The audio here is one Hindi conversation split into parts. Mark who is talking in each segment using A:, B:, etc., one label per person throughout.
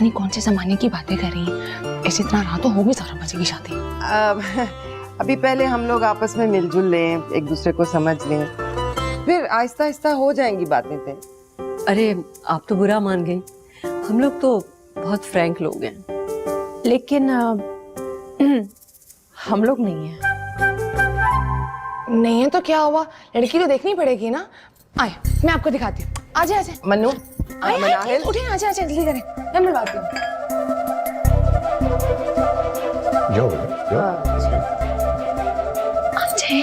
A: पता नहीं कौन से जमाने की बातें कर रही हैं। इसी तरह रहा तो होगी सारा बाजी की शादी।
B: अभी पहले हम लोग आपस में मिलजुल लें, एक दूसरे को समझ लें, फिर आहिस्ता आहिस्ता हो जाएंगी बातें पे।
C: अरे आप तो बुरा मान गई, हम लोग तो बहुत फ्रैंक लोग हैं।
A: लेकिन हम लोग नहीं है। नहीं है तो क्या हुआ, लड़की तो देखनी पड़ेगी ना। आए मैं आपको दिखाती हूँ। आजा आजा
B: मन्नू,
A: मनाहिल उठे, आजा आजा जल्दी करें, मैं मिलवाती हूँ।
D: जाओ
A: अजय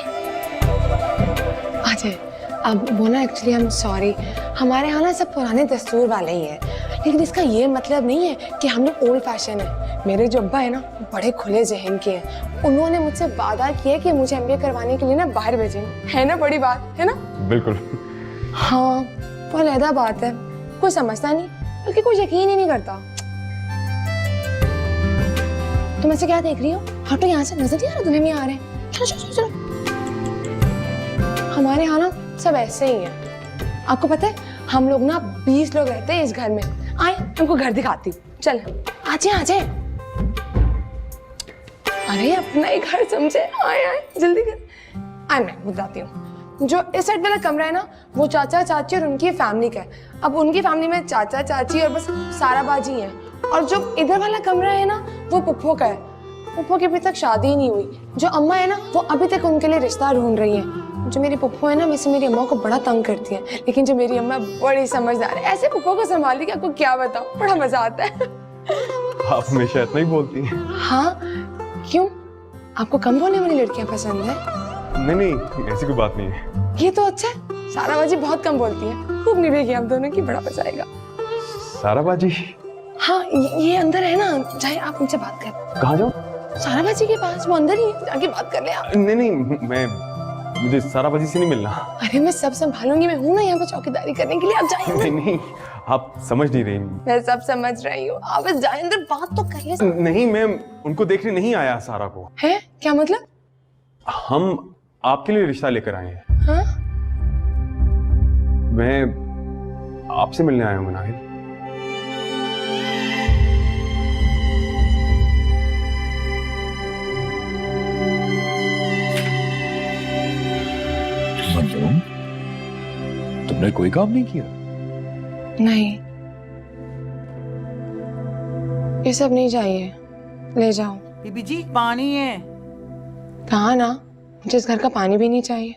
A: अजय, अब वो ना एक्चुअली आई एम सॉरी, हमारे यहाँ ना सब पुराने दस्तूर वाले ही हैं, लेकिन इसका ये मतलब नहीं है कि हम लोग ओल्ड फैशन है। मेरे जो अब्बा है ना बड़े खुले जहन के हैं, उन्होंने मुझसे वादा किया कि मुझे एमबीए करवाने के लिए ना बाहर भेजेंगे। है ना बड़ी बात, है ना?
D: बिल्कुल।
A: हाँ वो अलहदा बात है, कोई समझता नहीं बल्कि कोई यकीन ही नहीं करता। तुम ऐसे क्या देख रही हो? हटो यहाँ से, नजर नहीं आ रहा तुम्हें? भी आ रहे हैं, चलो चलो चलो। हमारे यहाँ ना सब ऐसे ही हैं। आपको पता है हम लोग ना 20 लोग रहते हैं इस घर में। आए तुमको घर दिखाती हूँ, चल आजे आजे। अरे अपना ही घर समझे, आए आए जल्दी कर। आए मैं बताती हूँ। जो इस साइड वाला कमरा है ना वो चाचा चाची और उनकी फैमिली का है। अब उनकी फैमिली में चाचा चाची और बस सारा बाजी है। और जो इधर वाला कमरा है ना वो पुप्पो का है। पुप्पो की अभी तक शादी ही नहीं हुई। जो अम्मा है ना वो अभी तक उनके लिए रिश्ता ढूंढ रही है। जो मेरी पुप्पो है ना वैसे मेरी अम्मा को बड़ा तंग करती है, लेकिन जो मेरी अम्मा बड़ी समझदार है। ऐसे पुप्पो को संभाली कि आपको क्या बताऊं, बड़ा मजा आता है।
D: आप हमेशा इतना ही बोलती हैं।
A: हाँ क्यों, आपको कम बोलने वाली लड़कियां पसंद है?
D: नहीं, ऐसी कोई बात नहीं है।
A: ये तो अच्छा है, सारा बाजी बहुत कम बोलती है। खूब निभेगी आप दोनों की, बड़ा मजा आएगा।
D: सारा बाजी?
A: हाँ ये अंदर है ना, चाहे आप उनसे बात कर।
D: कहाँ जाऊँ?
A: सारा बाजी के पास, वो अंदर ही है, जाके बात कर ले आप।
D: नहीं, मुझे सारा बाजी से नहीं मिलना।
A: अरे मैं सब संभालूंगी, मैं हूँ ना यहाँ पे चौकीदारी करने के लिए। आप जाइए।
D: नहीं, आप समझ नहीं रही।
A: मैं सब समझ रही हूँ, आप बस जाए अंदर, बात तो कर ले।
D: नहीं, मैं उनको देखने नहीं आया सारा को।
A: है क्या मतलब?
D: हम आपके लिए रिश्ता लेकर आए हैं।
A: हाँ?
D: मैं आपसे मिलने आया हूँ मनाहिल।
E: तुमने कोई काम नहीं किया?
A: नहीं, ये सब नहीं चाहिए, ले जाओ।
F: बीबी जी पानी है।
A: कहा ना मुझे इस घर का पानी भी नहीं चाहिए,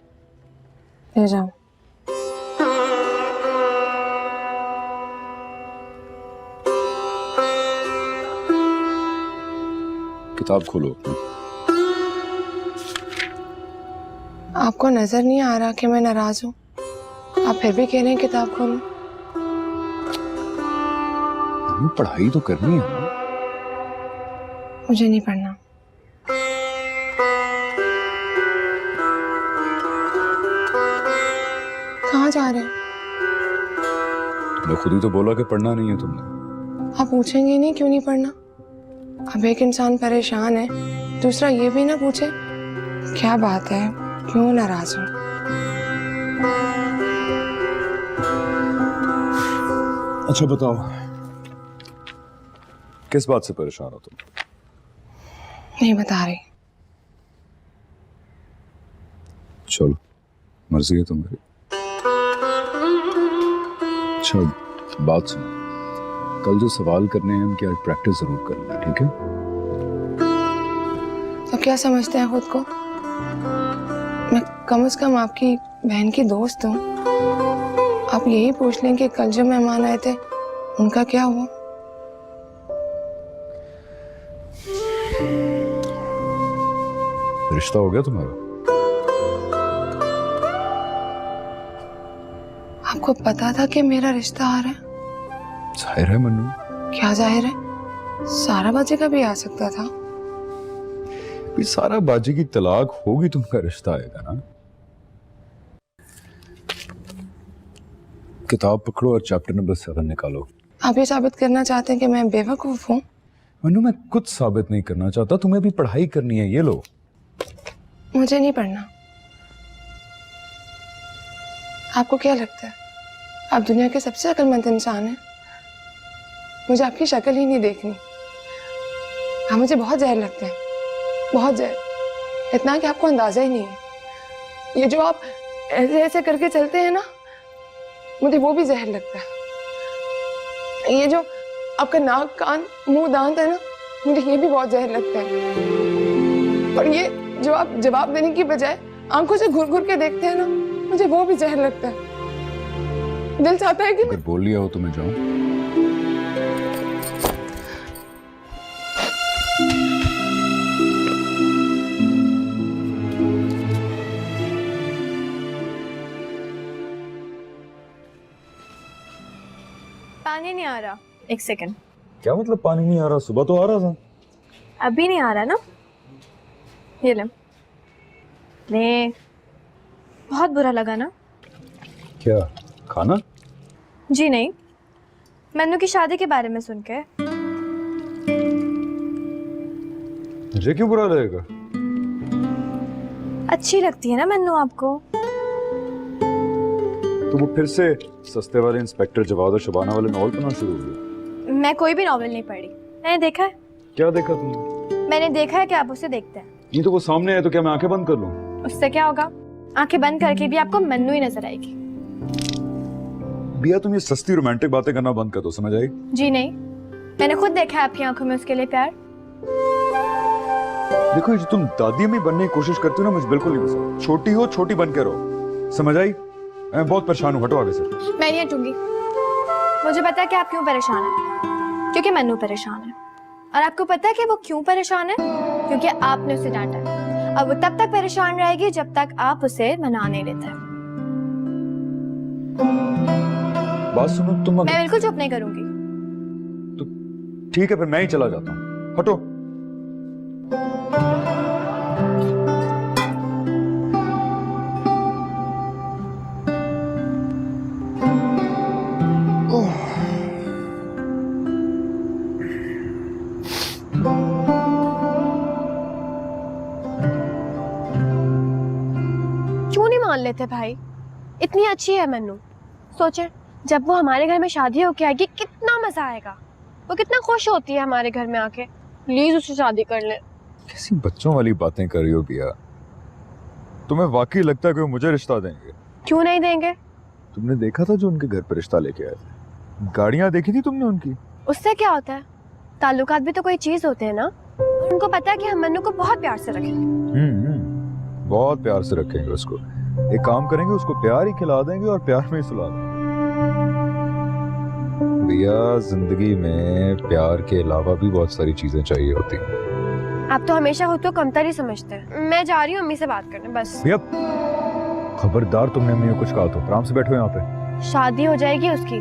A: ले जाओ।
E: किताब खोलो।
A: आपको नजर नहीं आ रहा कि मैं नाराज हूँ? आप फिर भी कह रहे हैं किताब खोलो।
E: हमें पढ़ाई तो करनी है ना।
A: मुझे नहीं पढ़ना। कहाँ जा रहे हैं?
E: तुमने खुद ही तो बोला कि पढ़ना नहीं है तुमने।
A: आप पूछेंगे नहीं क्यों नहीं पढ़ना? अब एक इंसान परेशान है, दूसरा ये भी ना पूछे क्या बात है, क्यों नाराज हो?
E: अच्छा बताओ, किस बात से परेशान हो तुम?
A: नहीं बता रही।
E: चलो, मर्जी है तुम्हारी। अच्छा बात सुनो, कल जो सवाल करने हैं उनकी आज प्रैक्टिस जरूर करना है, ठीक है?
A: तो क्या समझते हैं खुद को? मैं कम से कम आपकी बहन की दोस्त हूँ। आप यही पूछ लें कि कल जो मेहमान आए थे उनका क्या हुआ?
E: रिश्ता हो गया तुम्हारा?
A: आपको पता था कि मेरा रिश्ता आ रहा है?
E: जाहिर है मन्नू।
A: क्या जाहिर है? सारा बाजी का भी आ सकता था।
E: भी सारा बाजी की तलाक होगी तो उनका रिश्ता आएगा ना। किताब पकड़ो और चैप्टर नंबर 7 निकालो।
A: आप ये साबित करना चाहते हैं कि मैं बेवकूफ हूँ?
E: मन्नू मैं कुछ साबित नहीं करना चाहता, तुम्हें भी पढ़ाई करनी है। ये लो।
A: मुझे नहीं पढ़ना। आपको क्या लगता है आप दुनिया के सबसे अक्लमंद इंसान हैं? मुझे आपकी शक्ल ही नहीं देखनी। आप मुझे बहुत जहर लगते हैं, बहुत जहर, इतना कि आपको अंदाजा ही नहीं है। ये जो आप ऐसे ऐसे करके चलते हैं ना, मुझे वो भी जहर लगता है। ये जो आपका नाक कान मुंह दांत है ना, मुझे ये भी बहुत जहर लगता है। और ये जो आप जवाब देने की बजाय आंखों से घूर घूर के देखते हैं ना, मुझे वो भी जहर लगता है। दिल चाहता है कि
E: अगर बोल लिया हो तो मैं जाऊं।
G: पानी नहीं आ रहा। एक सेकंड।
E: क्या मतलब पानी नहीं आ रहा? सुबह तो आ रहा था।
G: अभी नहीं आ रहा ना? ये ले। बहुत बुरा लगा ना?
E: क्या खाना?
G: जी नहीं, मन्नू की शादी के बारे में सुन के।
E: मुझे क्यों बुरा लगेगा?
G: अच्छी लगती है ना मन्नू आपको?
E: तो वो फिर से सस्ते वाले इंस्पेक्टर जवाद और शबाना वाले नॉवल पढ़ना शुरू हो गया।
G: मैं कोई भी नॉवेल नहीं पढ़ी, मैंने देखा है।
E: क्या देखा तुमने?
G: मैंने देखा है कि आप उसे देखते हैं।
E: ये तो वो सामने है, तो क्या मैं आंखें बंद कर लूं?
G: उससे क्या होगा? आंखें बंद करके भी आपको मन्नू ही नजर आएगी।
E: बिया तुम ये सस्ती रोमांटिक बातें करना बंद कर दो, समझ आई?
G: जी नहीं, मैंने खुद देखा है आपकी आंखों में उसके लिए प्यार।
E: देखो, ये जो तुम दादी अम्मी बनने की कोशिश करती हो ना, मुझे बिल्कुल नहीं पसंद। छोटी हो, छोटी बन के रहो, समझ आई? मैं बहुत परेशान हूँ, हटो आगे से।
G: मैं नहीं हटूंगी। मुझे पता है कि आप क्यों परेशान हैं, क्योंकि मन्नू परेशान है। और आपको पता है कि वो क्यों परेशान है? क्योंकि आपने उसे डांटा है। और वो तब तक परेशान रहेगी जब तक आप उसे मना नहीं लेते।
E: बात सुनो तुम।
G: मैं बिल्कुल चुप नहीं करूंगी।
E: तो ठीक है, फिर मैं ही चला जाता हूँ, हटो।
G: क्यों नहीं मान लेते भाई? इतनी अच्छी है मन्नू। सोचे जब वो हमारे घर में शादी होके आएगी कितना मजा आएगा। वो कितना खुश होती है हमारे घर में आके। प्लीज उससे शादी कर ले।
E: कैसी बच्चों वाली बातें कर रही हो बिया? तुम्हें वाकई लगता है कि वो मुझे रिश्ता देंगे?
G: क्यों नहीं देंगे?
E: तुमने देखा था जो उनके घर पर रिश्ता लेके आए थे? गाड़ियां देखी थी तुमने उनकी?
G: उससे क्या होता है? ताल्लुकात भी तो कोई चीज होते हैं ना। और उनको पता है कि हम मन्नू को बहुत प्यार से रखेंगे।
E: बहुत प्यार से रखेंगे उसको। एक काम करेंगे, उसको प्यार ही खिला देंगे और प्यार में ही सुला देंगे। भैया, जिंदगी में प्यार के अलावा भी बहुत सारी चीजें चाहिए होती हैं।
G: आप तो हमेशा खुद को कमतर ही समझते हैं। मैं जा रही हूँ अम्मी से बात करने, बस।
E: भैया खबरदार, तुमने अम्मी को कुछ कहा तो आराम से बैठो यहाँ पे।
G: शादी हो जाएगी उसकी,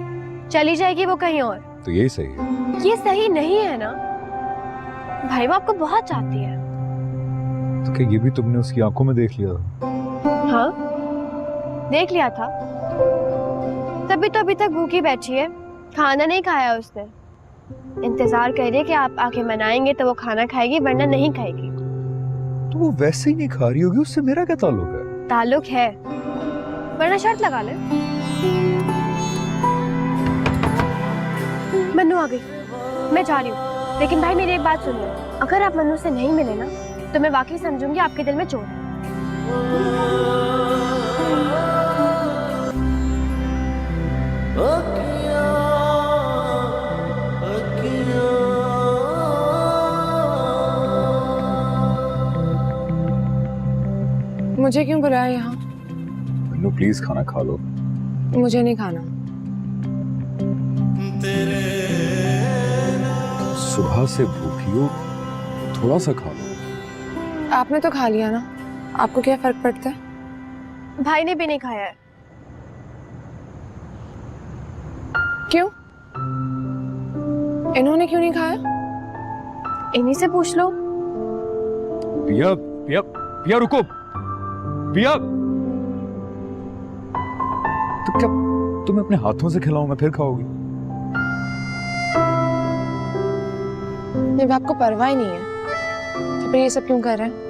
G: चली जाएगी वो कहीं और।
E: तो यही सही है।
G: ये सही नहीं है ना भाई, वो आपको बहुत चाहती है।
E: तो क्या ये भी तुमने उसकी आंखों में देख लिया?
G: हाँ, देख लिया था। तभी तो अभी तक भूखी बैठी है, खाना नहीं खाया उसने। इंतजार कर रही है कि आप आके मनाएंगे तो वो खाना खाएगी, वरना नहीं खाएगी।
E: तो वो वैसे ही नहीं खा रही होगी, उससे मेरा क्या ताल्लुक है?
G: ताल्लुक है, वरना शर्त लगा ले। मन्नू आ गई, मैं जा रही हूँ। लेकिन भाई मेरी एक बात सुन लो, अगर आप मन्नू से नहीं मिले ना तो मैं वाकई समझूंगी आपके दिल में चोट है।
A: मुझे क्यों बुलाया यहाँ?
E: नो प्लीज खाना खा लो।
A: मुझे नहीं खाना।
E: सुबह से भूखी हो, थोड़ा सा खा लो।
A: आपने तो खा लिया ना, आपको क्या फर्क पड़ता है?
G: भाई ने भी नहीं खाया है।
A: क्यों? इन्होंने क्यों नहीं खाया?
G: इन्हीं से पूछ लो।
E: पिया पिया पिया, रुको पिया। तो क्या तुम्हें अपने हाथों से खिलाऊंगा फिर खाओगी?
A: जब आपको परवाह ही नहीं है तो फिर ये सब क्यों कर रहे हैं?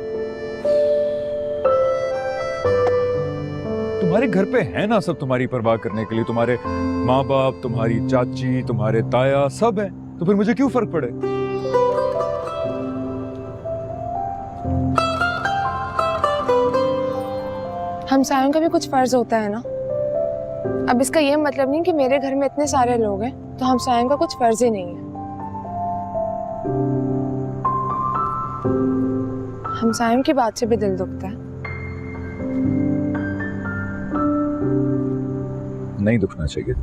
E: तुम्हारे घर पे है ना सब तुम्हारी परवाह करने के लिए। तुम्हारे माँ बाप, तुम्हारी चाची, तुम्हारे ताया, सब है। तो फिर मुझे क्यों फर्क पड़े?
A: हमसायों का भी कुछ फर्ज होता है ना। अब इसका ये मतलब नहीं कि मेरे घर में इतने सारे लोग हैं तो हमसायों का कुछ फर्ज ही नहीं है। हमसायों की बात से भी दिल दुखता है।
E: नहीं दुखना चाहिए।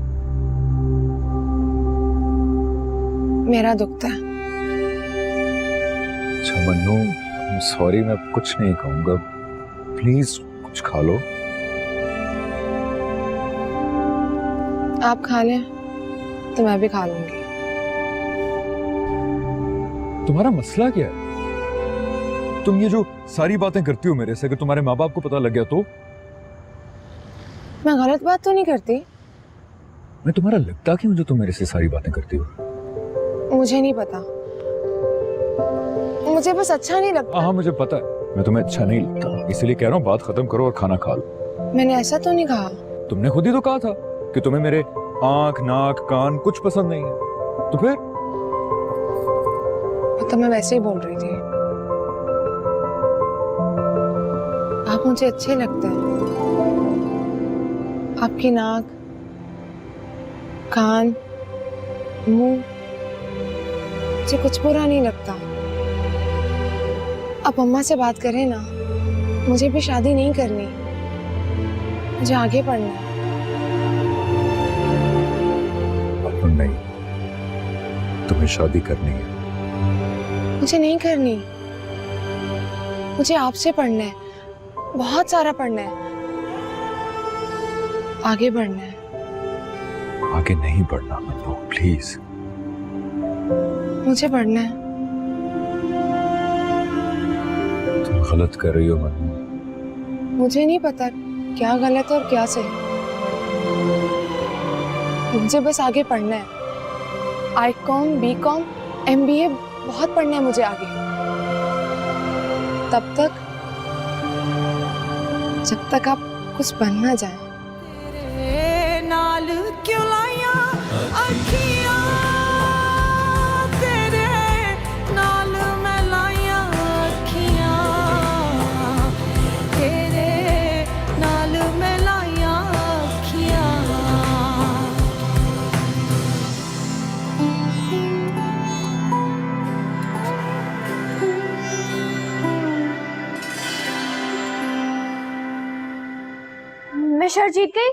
A: मेरा दुखता है।
E: अच्छा मन्नू, सॉरी, मैं कुछ नहीं कहूंगा, प्लीज कुछ खा लो।
A: आप खा लें तो मैं भी खा लूंगी।
E: तुम्हारा मसला क्या है? तुम ये जो सारी बातें करती हो मेरे से, अगर तुम्हारे माँ बाप को पता लग गया तो?
A: मैं गलत बात तो नहीं करती।
E: मैं तुम्हारा लगता क्यों जो तुम मेरे से सारी बातें करती हो?
A: मुझे नहीं पता, मुझे बस अच्छा नहीं लगता।
E: हाँ मुझे पता है, मैं तुम्हें अच्छा नहीं लगता, इसलिए कह रहा हूँ बात खत्म करो और खाना खा लो।
A: मैंने ऐसा तो नहीं कहा।
E: तुमने खुद ही तो कहा था कि तुम्हें मेरे आंख, नाक, कान कुछ पसंद नहीं है, तो फिर?
A: तो मैं वैसे ही बोल रही थी। आप मुझे अच्छे लगते हैं। आपकी नाक, कान, मुंह, मुझे कुछ बुरा नहीं लगता। आप अम्मा से बात करें ना, मुझे भी शादी नहीं करनी, मुझे आगे पढ़ना है।
E: नहीं, तुम्हें शादी करनी है।
A: मुझे नहीं करनी, मुझे आपसे पढ़ना है, बहुत सारा पढ़ना है, आगे बढ़ना है।
E: आगे नहीं बढ़ना मन्नू, प्लीज।
A: मुझे पढ़ना है।
E: तुम गलत कर रही हो मन्नू।
A: मुझे नहीं पता क्या गलत और क्या सही, मुझे बस आगे पढ़ना है। ICOM, BCom, MBA बहुत पढ़ना है मुझे आगे। तब तक जब तक आप कुछ बन ना जाए।
F: तेरे नाल क्यों लाया अखियां, तेरे नाल मैं लाया अखियां, तेरे नाल मैं लाया अखियां।
G: मैं शर्ट जीत गई।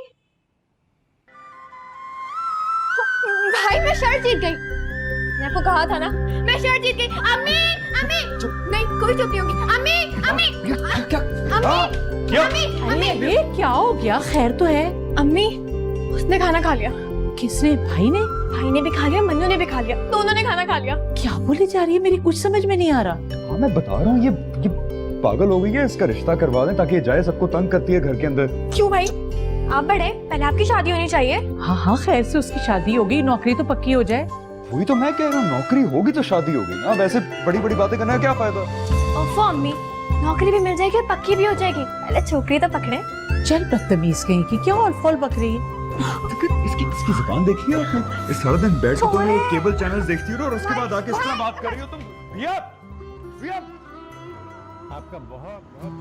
G: भाई मैं शर्ट जीत गई। मैंने आपको कहा था ना, मैं शर्ट जीत गई। अम्मी, अम्मी, नहीं कोई चुप नहीं होगी। अम्मी, अम्मी, अम्मी, अम्मी, अम्मी,
H: अरे क्या हो गया? खैर तो है?
A: अम्मी, उसने खाना खा लिया।
H: किसने? भाई ने?
G: भाई ने भी खा लिया, मन्नू ने भी खा लिया, दोनों ने खाना खा लिया।
H: क्या बोली जा रही है? मेरी कुछ समझ में नहीं आ रहा।
E: हाँ मैं बता रहा हूँ, ये पागल हो गई है, इसका रिश्ता करवा दें ताकि ये जाए, सबको तंग करती है घर के अंदर।
G: क्यों भाई? आप बड़े, पहले आपकी शादी होनी चाहिए।
H: हाँ हाँ, खैर से उसकी शादी हो गई, नौकरी तो पक्की हो जाए।
E: वही तो मैं कह रहा हूँ, नौकरी होगी तो शादी होगी ना, वैसे बड़ी बड़ी बातें करने का क्या फायदा?
G: ओफो अम्मी, नौकरी भी मिल जाएगी और पक्की भी हो जाएगी, पहले छोकरी तो पकड़े।
H: चल बदतमीज कहीं की, क्या और फॉल बक रही है?
E: इसकी जुबान देखी है आपने? इस सारा दिन बैठ के तुम केबल चैनल्स देखती हो और उसके बाद आके इस तरह बात कर रही हो तुम। भैया, भैया, आपका बहुत बहुत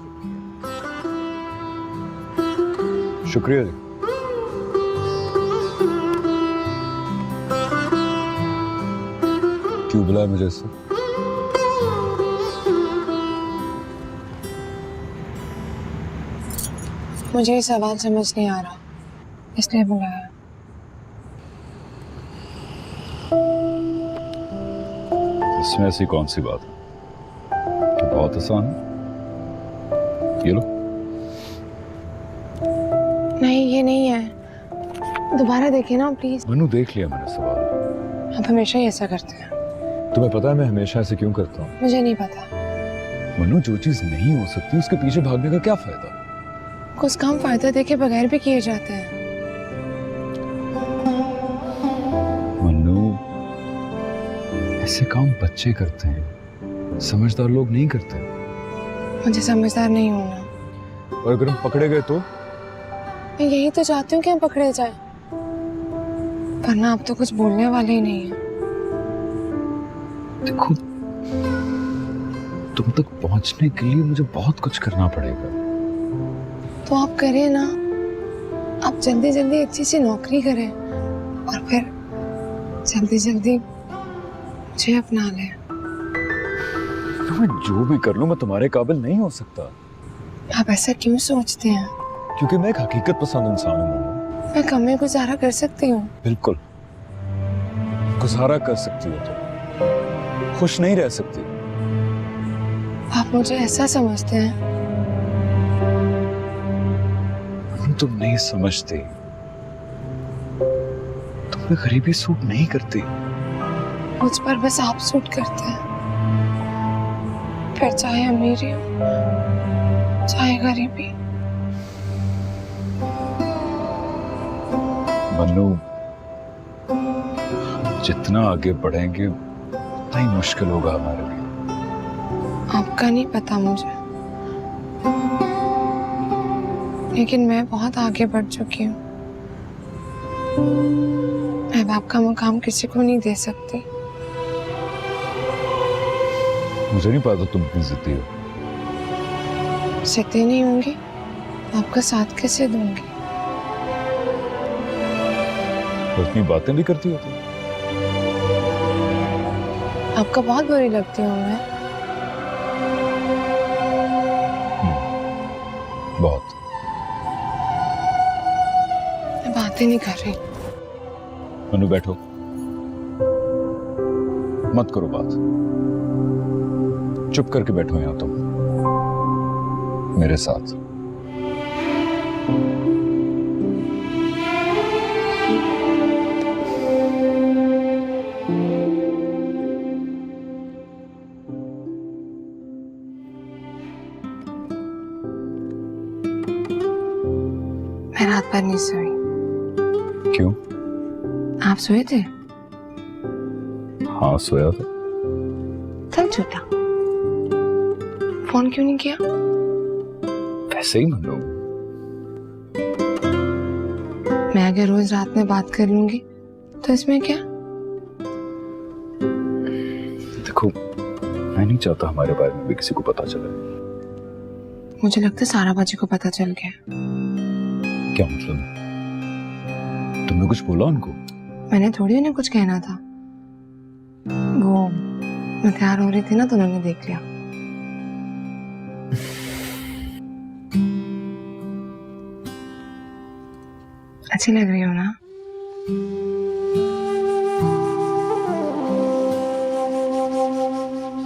E: शुक्रिया जी। क्यों बुलाया मुझे इससे?
A: मुझे ये सवाल समझ नहीं आ रहा, इसलिए बुलाया।
E: इसमें ऐसी कौन सी बात है? तो बहुत आसान है, ये लो।
A: नहीं ये नहीं है, दोबारा देखिए ना प्लीज।
E: मनु देख लिया मैंने सवाल।
A: आप हमेशा ही ऐसा करते हैं।
E: तुम्हें पता है मैं हमेशा ऐसे क्यों करता हूँ?
A: मुझे नहीं पता।
E: मनु, जो चीज नहीं हो सकती उसके पीछे भागने का क्या फायदा?
A: कुछ काम फायदा देखे बगैर भी किए जाते हैं।
E: मनु, ऐसे काम बच्चे करते हैं, समझदार लोग नहीं करते।
A: मुझे समझदार नहीं होना।
E: और अगर हम पकड़े गए तो?
A: मैं यही तो चाहती हूँ कि हम पकड़े जाएं, वरना आप तो कुछ बोलने वाले ही नहीं है।
E: देखो, तुम तक पहुंचने के लिए मुझे बहुत कुछ करना पड़ेगा।
A: तो आप करें ना, आप जल्दी जल्दी अच्छी सी नौकरी करें और फिर जल्दी जल्दी मुझे अपना लें।
E: तो मैं जो भी कर लूं, मैं तुम्हारे काबिल नहीं हो सकता।
A: आप ऐसा क्यों सोचते हैं?
E: क्योंकि मैं एक हकीकत पसंद इंसान हूं मनु।
A: मैं कम में गुजारा कर सकती हूँ।
E: बिल्कुल, गुजारा कर सकती हो तुम, खुश नहीं रह सकती।
A: आप मुझे ऐसा समझते हैं?
E: तुम नहीं समझते, तुम्हें गरीबी सूट नहीं करती।
A: मुझ पर बस आप सूट करते हैं, फिर चाहे अमीरी हो चाहे गरीबी।
E: मन्नू, जितना आगे बढ़ेंगे उतना ही मुश्किल होगा हमारे लिए।
A: आपका नहीं पता मुझे, लेकिन मैं बहुत आगे बढ़ चुकी हूँ। मैं बाप का मुकाम किसी को नहीं दे सकती।
E: मुझे नहीं पता तुम इतनी जिद्दी हो।
A: जिद्दी नहीं होंगी, आपका साथ कैसे दूंगी?
E: तो इतनी बातें भी करती हो तुम।
A: आपको बहुत बुरी लगती हूँ मैं?
E: बहुत।
A: मैं बातें नहीं कर रही।
E: मनु बैठो, मत करो बात, चुप करके बैठो यहां तुम मेरे साथ।
A: मैं रात भर नहीं सोई।
E: क्यों?
A: आप सोए थे?
E: हाँ, सोया था।
A: सब झूठा। फोन क्यों नहीं किया?
E: वैसे ही मनु।
A: मैं अगर रोज रात में बात कर लूंगी तो इसमें क्या?
E: देखो, मैं नहीं चाहता हमारे बारे में भी किसी को पता चले।
A: मुझे लगता है सारा बाजी को पता चल गया।
E: क्या मतलब? तुमने कुछ बोला उनको?
A: मैंने थोड़ी उन्हें कुछ कहना था। वो मैं तैयार हो रही थी ना, तो उन्होंने देख लिया। अच्छी लग रही हो ना?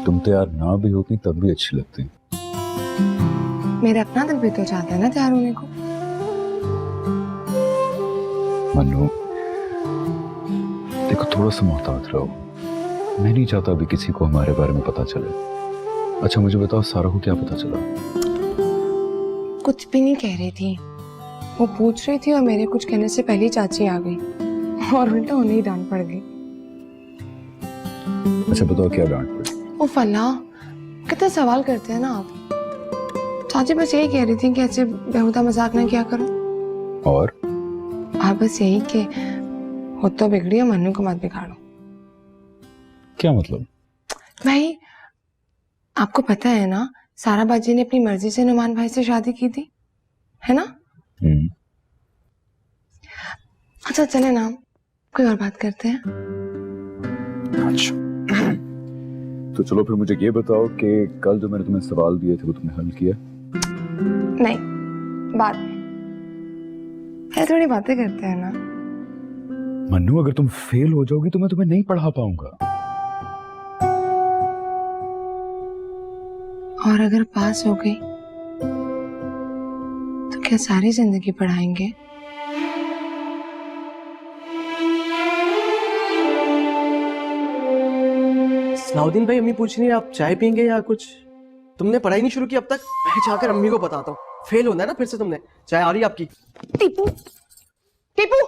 E: तुम तैयार ना भी होती तब भी अच्छी लगती।
A: मेरा अपना दिल भी तो चाहता है ना तैयार होने को।
E: मनु, देखो, थोड़ा सा मोहतात रहो। मैं नहीं चाहता अभी किसी को हमारे बारे में पता चले। अच्छा मुझे बताओ, सारा को क्या पता चला?
A: कुछ भी नहीं कह रही थी, वो पूछ रही थी और मेरे कुछ कहने से पहले चाची आ गई और उल्टा उन्हें ही डांट पड़ गई।
E: अच्छा बताओ, क्या डांट पड़ी?
A: ओ फला, कितने सवाल करते हैं ना आप। चाची बस यही कह रही थी कि ऐसे बेहुदा मजाक ना किया करो।
E: और
A: बस यही कि हो तो बिगड़ी है, मन्नू को मत बिगाड़ो।
E: क्या मतलब?
A: भाई, आपको पता है ना, सारा बाजी ने अपनी मर्जी से नुमान भाई से शादी की थी, है ना? अच्छा चले ना, कोई और बात करते हैं।
E: अच्छा तो चलो फिर मुझे ये बताओ कि कल जो मैंने तुम्हें सवाल दिए थे वो तुमने हल किया?
A: नहीं, बाद में। पहले थोड़ी बातें करते हैं ना।
E: मन्नू, अगर तुम फेल हो जाओगी तो मैं तुम्हें नहीं पढ़ा पाऊंगा।
A: और अगर पास हो गई तो क्या सारी जिंदगी पढ़ाएंगे?
I: सलाउद्दीन भाई, अम्मी पूछ रही है आप चाय पियेंगे या कुछ? तुमने पढ़ाई नहीं शुरू की अब तक? मैं जाकर अम्मी को बताता हूँ। फेल होना है ना फिर से तुमने। चाय आ रही है आपकी।
A: टीपू, टीपू,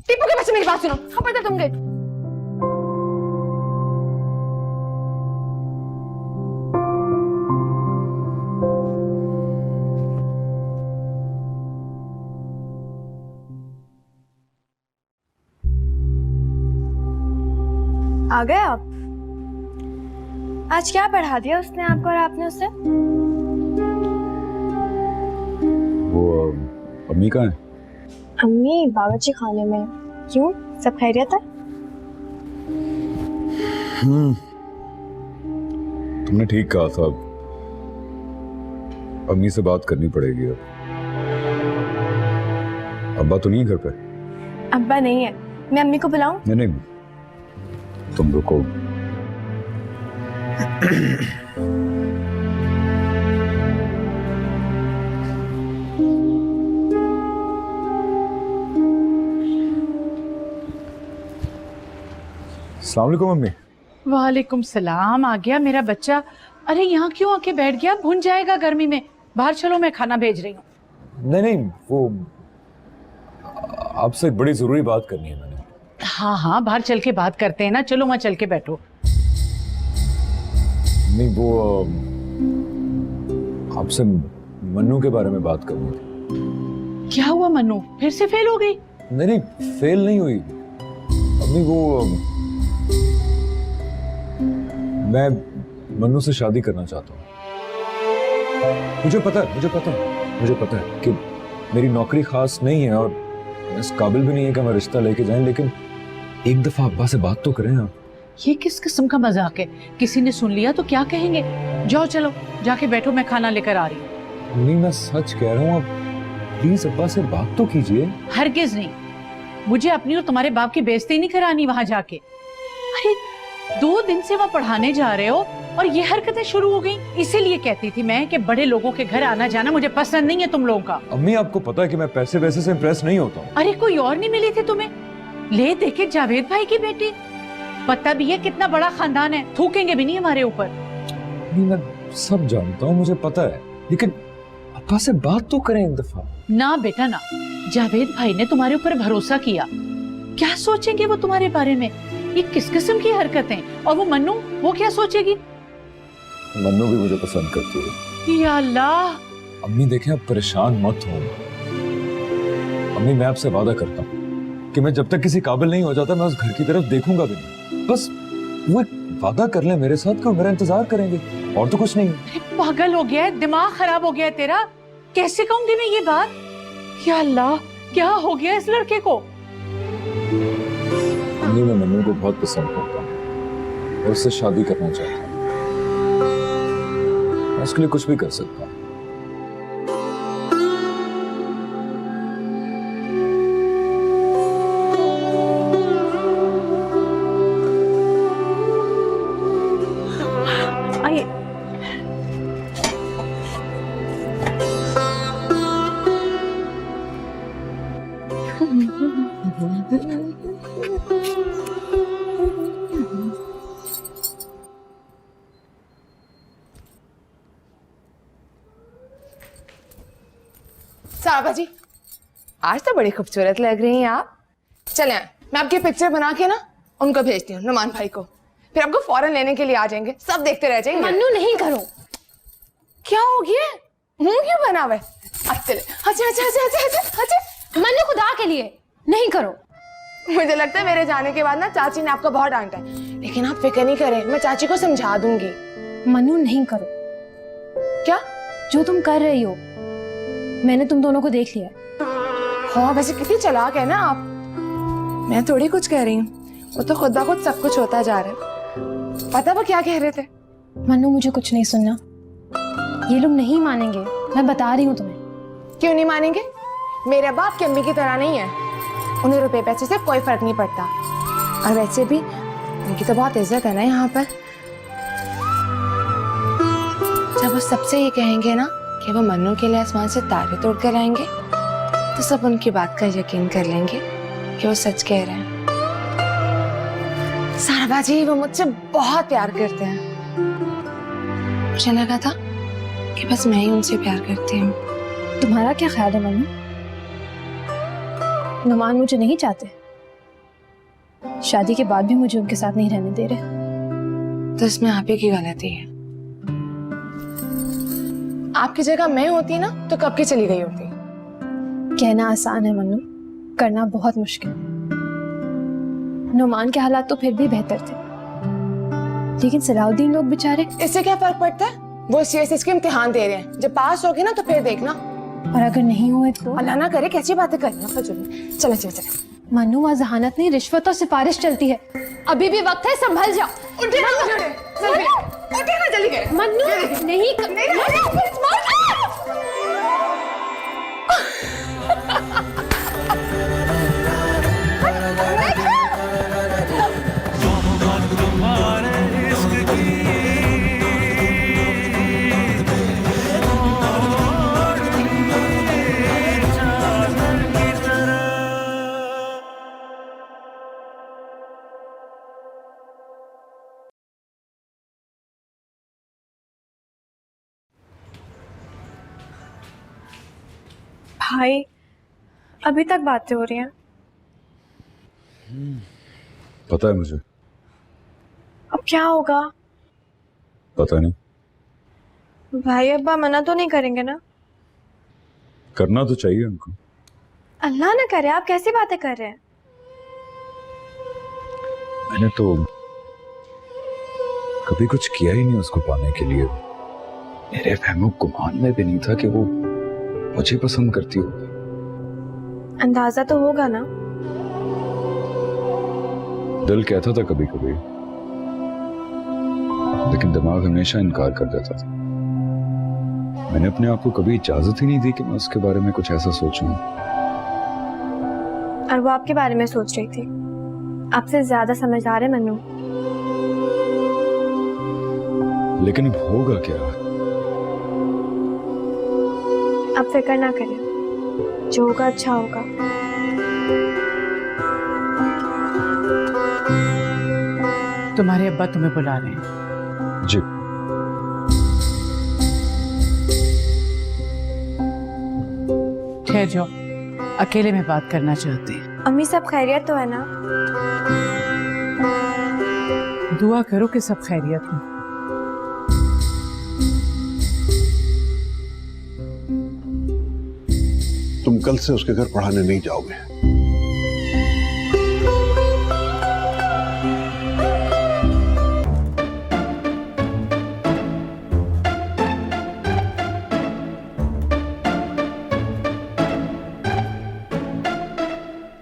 A: टीपू के पास मेरी बात सुनो। खबरदार तुम गए।
G: आ गए आप? आज क्या पढ़ा दिया उसने आपको और आपने उसे?
E: वो अम्मी कहाँ है?
G: अम्मी बावर्ची खाने में। क्यों, सब खैरियत है?
E: तुमने ठीक कहा था, अम्मी से बात करनी पड़ेगी अब। अब्बा तो नहीं है घर पे?
G: अब्बा नहीं है, मैं अम्मी को बुलाऊं?
E: नहीं, तुम रुको। अस्सलाम वालेकुम अम्मी।
H: वालेकुम सलाम। आ गया मेरा बच्चा। अरे यहाँ क्यों आके बैठ गया? भुन जाएगा गर्मी में। बाहर चलो, मैं खाना भेज रही हूँ।
E: नहीं, वो आपसे एक बड़ी जरूरी बात करनी है मैंने।
H: हाँ हाँ, बाहर चल के बात करते हैं ना। चलो वहाँ चल के बैठो।
E: नहीं, वो आपसे मन्नू के बारे में बात करनी थी।
H: क्या हुआ मन्नू? फिर से फेल हो गई?
E: नहीं, फेल नहीं हुई अम्मी। वो मैं मन्नू से शादी करना चाहता हूँ। मुझे पता है कि मेरी नौकरी खास नहीं है और इस काबिल भी नहीं है कि मैं रिश्ता लेके जाएं, लेकिन एक दफा अब्बा से बात तो करें आप।
H: ये किस किस्म का मजाक है? किसी ने सुन लिया तो क्या कहेंगे? जाओ चलो, जाके बैठो, मैं खाना लेकर आ रही हूँ।
E: नहीं, मैं सच कह रहा हूँ, आप प्लीज अब्बा से बात तो कीजिए।
H: हरगिज नहीं। मुझे अपनी और तुम्हारे बाप की बेइज्जती नहीं करानी वहां जाके। अरे 2 दिन से वहां पढ़ाने जा रहे हो और ये हरकतें शुरू हो गई। इसीलिए कहती थी मैं कि बड़े लोगों के घर आना जाना मुझे पसंद नहीं है तुम लोगों का।
E: अम्मी, आपको पता है कि मैं पैसे वैसे से इम्प्रेस नहीं होता हूँ।
H: अरे कोई और नहीं मिली थी तुम्हें? ले देखे जावेद भाई की बेटी। पता भी है कितना बड़ा खानदान है, थूकेंगे भी नहीं हमारे ऊपर।
E: नहीं, मैं सब जानता हूँ, मुझे पता है, लेकिन अब्बा से बात तो करें एक दफा।
H: ना बेटा ना, जावेद भाई ने तुम्हारे ऊपर भरोसा किया। क्या सोचेंगे वो तुम्हारे बारे में? ये किस किस्म की हरकतें? और वो मन्नू, वो क्या सोचेगी?
E: मन्नू भी मुझे पसंद करती है।
H: या अल्लाह।
E: अम्मी देखें, आप परेशान मत हो। अम्मी, मैं आपसे वादा करता हूँ कि मैं जब तक किसी काबिल नहीं हो जाता मैं उस घर की तरफ देखूंगा भी नहीं। बस वो एक वादा कर ले मेरे साथ कि वो मेरा इंतजार करेंगे, और तो कुछ नहीं।
H: अरे पागल हो गया है, दिमाग खराब हो गया है तेरा। कैसे कहूंगी मैं ये बात? या अल्लाह, क्या हो गया इस लड़के को?
E: अम्मी, मैं मन्नू को बहुत पसंद करता हूँ और उससे शादी करना चाहता हूँ। मैं उसके लिए कुछ भी कर सकता हूँ।
H: आइए।
A: साहबा जी, आज तो बड़ी खूबसूरत लग रही हैं आप। चले मैं आपकी पिक्चर बना के ना उनको भेजती हूँ, नुमान भाई को। फिर आपको फौरन लेने के लिए आ जाएंगे, सब देखते रह जाएंगे।
G: मन्नू नहीं करो।
A: क्या हो गया? मुंह क्यों बना हुआ है? अच्छा अच्छा अच्छा अच्छा अच्छा अच्छा।
G: मन्नू खुदा के लिए नहीं करो।
A: मुझे लगता है मेरे जाने के बाद ना चाची ने आपको बहुत डांटा है, लेकिन आप फिक्र नहीं करें, मैं चाची को समझा दूंगी।
G: मन्नू नहीं करो।
A: क्या?
G: जो तुम कर रही हो, मैंने तुम दोनों को देख लिया।
A: हाँ, वैसे कितनी चालाक है ना आप। मैं थोड़ी कुछ कह रही हूँ, वो तो खुद ब खुद सब कुछ होता जा रहा है। पता वो क्या कह रहे थे?
G: मन्नू, मुझे कुछ नहीं सुनना। ये लोग नहीं मानेंगे, मैं बता रही हूँ तुम्हें।
A: क्यों नहीं मानेंगे? मेरे बाप की अम्मी की तरह नहीं है, उन्हें रुपए पैसे से कोई फर्क नहीं पड़ता। और वैसे भी उनकी तो बहुत इज्जत है ना यहाँ पर। जब वो सबसे ये कहेंगे ना कि वो मन्नू के लिए आसमान से तारे तोड़ कर आएंगे, तो सब उनकी बात का यकीन कर लेंगे कि वो सच कह रहे हैं। सारबा जी, वो मुझसे बहुत प्यार करते हैं। मुझे लगा था कि बस मैं ही उनसे प्यार करती हूँ।
G: तुम्हारा क्या ख्याल है मन्नू? नुमान मुझे नहीं चाहते, शादी के बाद भी मुझे उनके साथ नहीं रहने दे रहे।
A: तो इसमें आप ही की गलती है। आपकी जगह मैं होती ना तो कब की चली गई होती।
G: कहना आसान है मन्नू, करना बहुत मुश्किल। नुमान के हालात तो फिर भी बेहतर थे, लेकिन सलाउद्दीन लोग बेचारे।
A: इससे क्या फर्क पड़ता है? वो सीएसएस के इम्तिहान दे रहे हैं, जब पास होगे ना तो फिर देखना।
G: और अगर नहीं हुए तो?
A: अल्लाह ना करे, कैसी बातें कर रही हो फजूल। चले चले चले।
G: मन्नू, वहाँ जहानत नहीं, रिश्वत और सिफारिश चलती है। अभी भी वक्त है, संभल जाओ।
A: उठे ना जल्दी, उठे ना जल्दी करे।
G: मन्नू नहीं भाई, अभी तक बातें हो रही हैं।
E: पता है मुझे,
G: अब क्या होगा?
E: पता नहीं।
G: भाई अब्बा मना तो नहीं करेंगे ना?
E: करना तो चाहिए उनको।
G: अल्लाह ना करे, आप कैसी बातें कर रहे हैं?
E: मैंने तो कभी कुछ किया ही नहीं उसको पाने के लिए। मेरे फहमो गुमान में भी नहीं था कि वो मुझे पसंद करती होगी।
G: अंदाजा तो होगा ना?
E: दिल कहता था कभी कभी, लेकिन दिमाग हमेशा इनकार कर देता था। मैंने अपने आप को कभी इजाजत ही नहीं दी कि मैं उसके बारे में कुछ ऐसा सोचूं।
G: और वो आपके बारे में सोच रही थी। आपसे ज्यादा समझदार है मन्नू।
E: लेकिन अब होगा क्या?
G: आप फिक्र ना करें, जो होगा अच्छा होगा।
H: तुम्हारे अब्बा तुम्हें बुला रहे हैं।
E: जी।
H: ठहर जाओ, अकेले में बात करना चाहते हैं।
G: अम्मी सब खैरियत तो है ना?
H: दुआ करो कि सब खैरियत हो।
J: तुम कल से उसके घर पढ़ाने नहीं जाओगे।